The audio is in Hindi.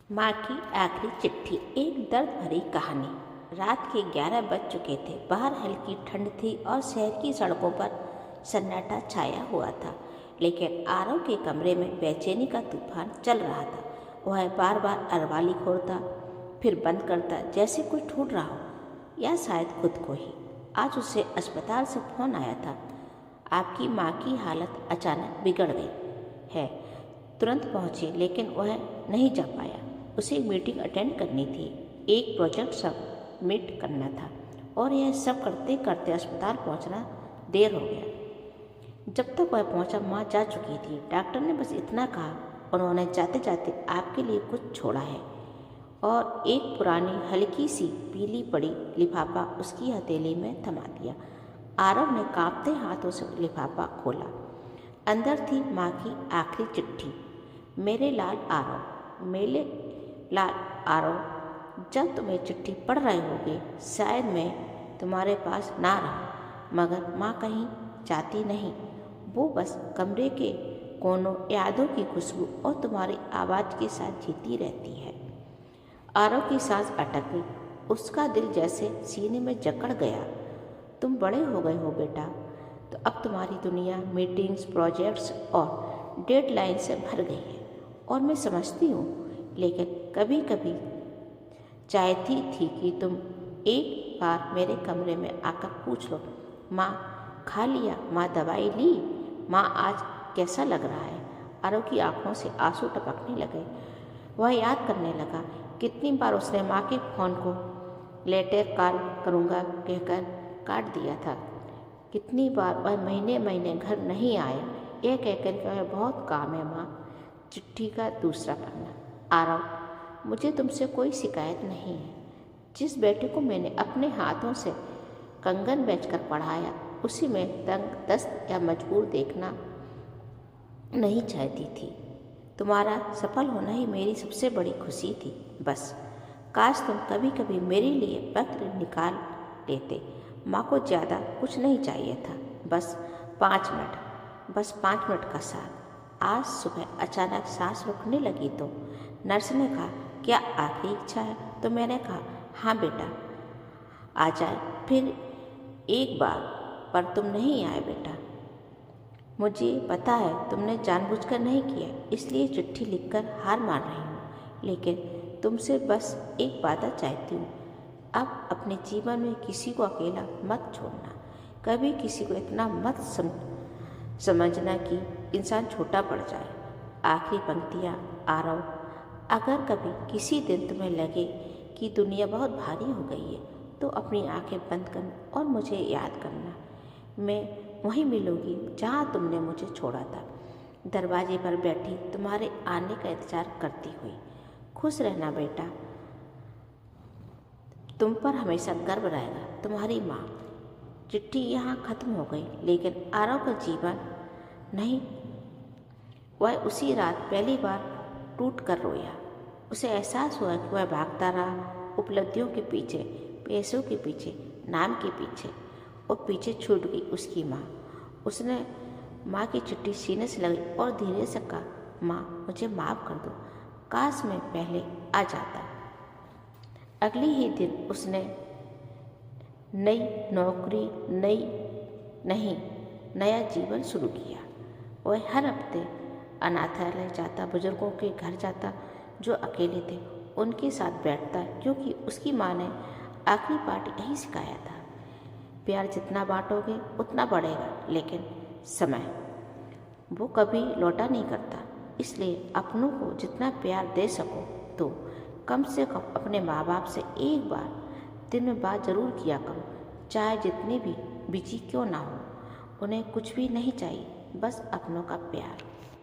माँ की आखिरी चिट्ठी। एक दर्द भरी कहानी। रात के 11 बज चुके थे। बाहर हल्की ठंड थी और शहर की सड़कों पर सन्नाटा छाया हुआ था, लेकिन आरव के कमरे में बेचैनी का तूफान चल रहा था। वह बार बार अरवाली खोलता, फिर बंद करता, जैसे कुछ ढूंढ रहा हो, या शायद खुद को ही। आज उसे अस्पताल से फोन आया था। आपकी माँ की हालत अचानक बिगड़ गई है। तुरंत पहुँचे, लेकिन वह नहीं जा पाया। उसे एक मीटिंग अटेंड करनी थी, एक प्रोजेक्ट सबमिट करना था, और यह सब करते करते अस्पताल पहुंचना देर हो गया। जब तक वह पहुंचा, माँ जा चुकी थी। डॉक्टर ने बस इतना कहा, उन्होंने जाते जाते आपके लिए कुछ छोड़ा है, और एक पुरानी हल्की सी पीली पड़ी लिफाफा उसकी हथेली में थमा दिया। आरव ने कांपते हाथों से लिफाफा खोला। अंदर थी माँ की आखिरी चिट्ठी। मेरे लाल आरव, जब तुम ये चिट्ठी पढ़ रहे होगे, शायद मैं तुम्हारे पास ना रहूं, मगर माँ कहीं जाती नहीं। वो बस कमरे के कोनों, यादों की खुशबू और तुम्हारी आवाज़ के साथ जीती रहती है। आरव की सांस अटक गई। उसका दिल जैसे सीने में जकड़ गया। तुम बड़े हो गए हो बेटा, तो अब तुम्हारी दुनिया मीटिंग्स, प्रोजेक्ट्स और डेडलाइन से भर गई है, और मैं समझती हूँ, लेकिन कभी कभी चाहती थी कि तुम एक बार मेरे कमरे में आकर पूछ लो, माँ खा लिया, माँ दवाई ली, माँ आज कैसा लग रहा है। आरव की आंखों से आंसू टपकने लगे। वह याद करने लगा कितनी बार उसने माँ के फ़ोन को लेटर कॉल करूँगा कहकर काट दिया था। कितनी बार वह महीने महीने घर नहीं आए, यह कहकर कि वह बहुत काम है माँ। चिट्ठी का दूसरा पन्ना। आरव, मुझे तुमसे कोई शिकायत नहीं है। जिस बेटे को मैंने अपने हाथों से कंगन बेचकर पढ़ाया, उसी में तंग दस्त या मजबूर देखना नहीं चाहती थी। तुम्हारा सफल होना ही मेरी सबसे बड़ी खुशी थी। बस काश तुम कभी कभी मेरे लिए वक्त निकाल लेते। माँ को ज़्यादा कुछ नहीं चाहिए था, बस 5 मिनट का साथ। आज सुबह अचानक सांस रुकने लगी तो नर्स ने कहा, क्या आखिरी इच्छा है? तो मैंने कहा, हाँ बेटा, आ जाए फिर एक बार, पर तुम नहीं आए बेटा। मुझे पता है तुमने जानबूझकर नहीं किया, इसलिए चिट्ठी लिखकर हार मान रही हूँ, लेकिन तुमसे बस एक वादा चाहती हूँ। अब अपने जीवन में किसी को अकेला मत छोड़ना। कभी किसी को इतना मत समझना कि इंसान छोटा पड़ जाए। आखिरी पंक्तियाँ। आरव, अगर कभी किसी दिन तुम्हें लगे कि दुनिया बहुत भारी हो गई है, तो अपनी आंखें बंद करना और मुझे याद करना। मैं वहीं मिलूंगी जहाँ तुमने मुझे छोड़ा था, दरवाजे पर बैठी तुम्हारे आने का इंतजार करती हुई। खुश रहना बेटा, तुम पर हमेशा गर्व रहेगा। तुम्हारी माँ। चिट्ठी यहाँ खत्म हो गई, लेकिन आरव का जीवन नहीं। वह उसी रात पहली बार टूट कर रोया। उसे एहसास हुआ कि वह भागता रहा, उपलब्धियों के पीछे, पैसों के पीछे, नाम के पीछे, और पीछे छूट गई उसकी माँ। उसने माँ की चिट्ठी सीने से लगी और धीरे से कहा, माँ मुझे माफ़ कर दो, काश मैं पहले आ जाता। अगले ही दिन उसने नई नौकरी, नया जीवन शुरू किया। वह हर हफ्ते अनाथालय जाता, बुजुर्गों के घर जाता जो अकेले थे, उनके साथ बैठता, क्योंकि उसकी माँ ने आखिरी पाठ यही सिखाया था, प्यार जितना बांटोगे उतना बढ़ेगा, लेकिन समय वो कभी लौटा नहीं करता। इसलिए अपनों को जितना प्यार दे सको, तो कम से कम अपने माँ बाप से एक बार दिन में बात जरूर किया करो, चाहे जितनी भी बिजी क्यों ना हो। उन्हें कुछ भी नहीं चाहिए, बस अपनों का प्यार।